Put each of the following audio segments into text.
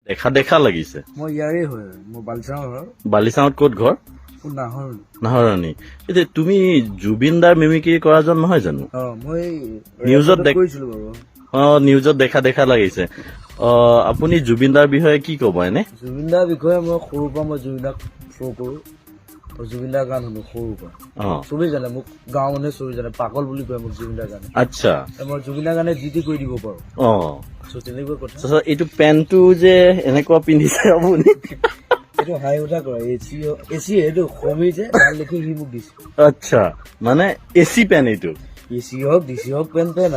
দেখা দেখা লাগিছে। মই ইয়াৰে হয়, মই বালিচাঙৰ বালিচাঙত ক'ত ঘৰ? নাহৰ। নাহৰণি। এতিয়া তুমি জুবিন দাৰ মিমিক্ৰি কৰাজন নহয় জানো? মই নিউজত কৰিছিলো বাৰু। নিউজত দেখা দেখা লাগিছে। আপুনি জুবিন দাৰ বিষয়ে কি ক'ব এনে? জুবিন দাৰ বিষয়ে মই সৰুৰ পৰা মই জুবিন দাক শ্ব' কৰো। জুবিন দাৰ গান শুনো সৰুৰ পৰা। চবেই জানে মোক, গাঁৱৰ মানুহে চবেই জানে, পাগল বুলি কয় মোক জুবিন দাৰ গানে। আচ্ছা, মই জুবিন দাৰ গানে যি টি কৰি দিব পাৰো। তেনেকুৱা কথা। এইটো পেণ্টটো যে এনেকুৱা পিন্ধিছে আপুনি, এইটো হাই উঠা কৰা এচি এইটো সমী যে ভাল দেখি সি মোক দিছে। আচ্ছা, মানে এচি পেন এইটো? এচি হওক ডিচি হওক পেন পেন।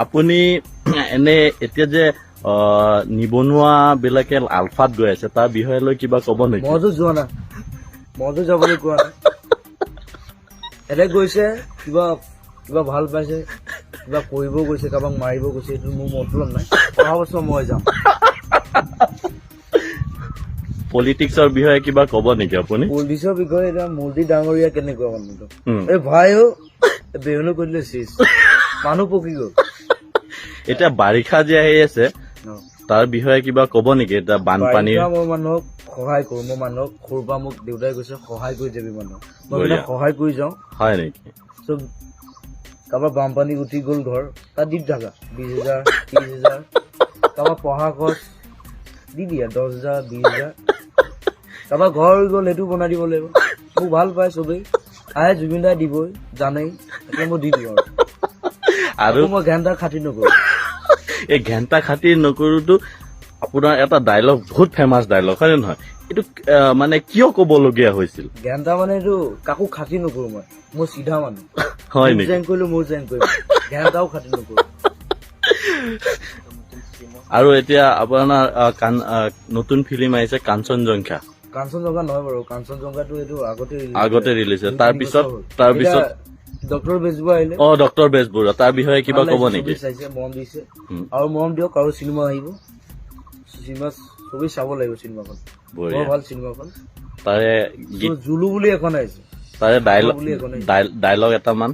আপুনি এনে এতিয়া যে নিবনুৱা বিলাকে আলফাত গৈ আছে তাৰ বিষয়ে লৈ কিবা কব নেকি? মইতো যোৱা নাই, মইতো যাবলৈ কোৱা নাই। এনে গৈছে কিবা কিবা ভাল পাইছে, কিবা কৰিব গৈছে, কাৰোবাক মাৰিব গৈছে, এইটো মোৰ মতলব নাই। অহা বছৰ মই যাম। পলিটিক্সৰ বিষয়ে কিবা কব নেকি আপুনি? পলিটিক্সৰ বিষয়ে এতিয়া মোদী ডাঙৰীয়া কেনেকুৱা মানুহটো? এই ভাইও বেহুলো কৰি দিলে চিজ, মানুহ পকি গ'ল। এতিয়া বাৰিষা যে আহি আছে তাৰ বিষয়ে কিবা কব নেকি? এতিয়া বানপানী। মই মানুহক সহায় কৰো, মই মানুহক সৰুৰ পৰা মোক দেউতাই কৈছে সহায় কৰি যাবি মানুহক, মই মানে সহায় কৰি যাওঁ। হয় নেকি? চব কাৰোবাৰ বানপানী উঠি গ'ল ঘৰ, তাত দি থাকা 20,000 30,000। কাৰোবাৰ পঢ়া খৰচ দি দিয়া 10,000 20,000। কাৰোবাৰ ঘৰ হৈ গ'ল সেইটো বনাই দিব লাগিব। মোক ভাল পায় চবেই, আহে জুবিন দাই দিবই জানেই, এতিয়া মই দি দিওঁ আৰু মই ঘেণ্টা খাতি নকৰো। এই ঘেণ্টা খাতি নকৰোতো আপোনাৰ এটা ডায়লগ, বহুত ফেমাছ ডায়লগ, হয় নে নহয়? এইটো মানে কিয় কবলগীয়া হৈছিল? ঘেণ্টা মানে এইটো কাকো খাতি নকৰো, মই চিধা মানুহ। হয় নেকি? জেং কৰিলো মোৰ জেং কৰিম, ঘেণ্টাও খাতি নকৰো। আৰু এতিয়া আপোনাৰ নতুন ফিল্ম আহিছে কাঞ্চনজংঘা। কাঞ্চনজংঘা নহয় বাৰু, কাঞ্চনজংঘাটো এইটো আগতে ৰিলিজ হৈছে। তাৰপিছত ডক্টৰ বেজবৰুৱা আহিলে। ডক্টৰ বেজবৰুৱা, তাৰ বিষয়ে কিবা কব নেকি? চাইছে, মৰম দিছে আৰু মৰম দিয়ক। আৰু চিনেমা আহিব, চিনেমা চবেই চাব লাগিব। চিনেমাখন বৰ ভাল চিনেমাখন। তাৰে জুলু বুলি এখন আহিছে, তাৰে ডায়লগ এটা মান।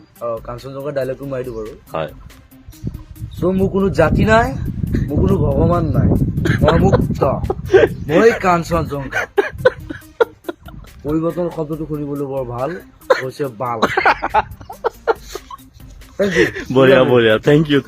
কাঞ্চনজংঘাৰ ডায়লগটো মাৰি দিওঁ বাৰু। হয়। মোৰ কোনো জাতি নাই, মোৰ কোনো ভগৱান নাই, মই মুক্ত, মই কাঞ্চনজংঘা। পৰিৱৰ্তন শব্দটো শুনিবলৈ বৰ ভাল হৈছে, বাল। বঢ়িয়া বঢ়িয়া, থেংক ইউ।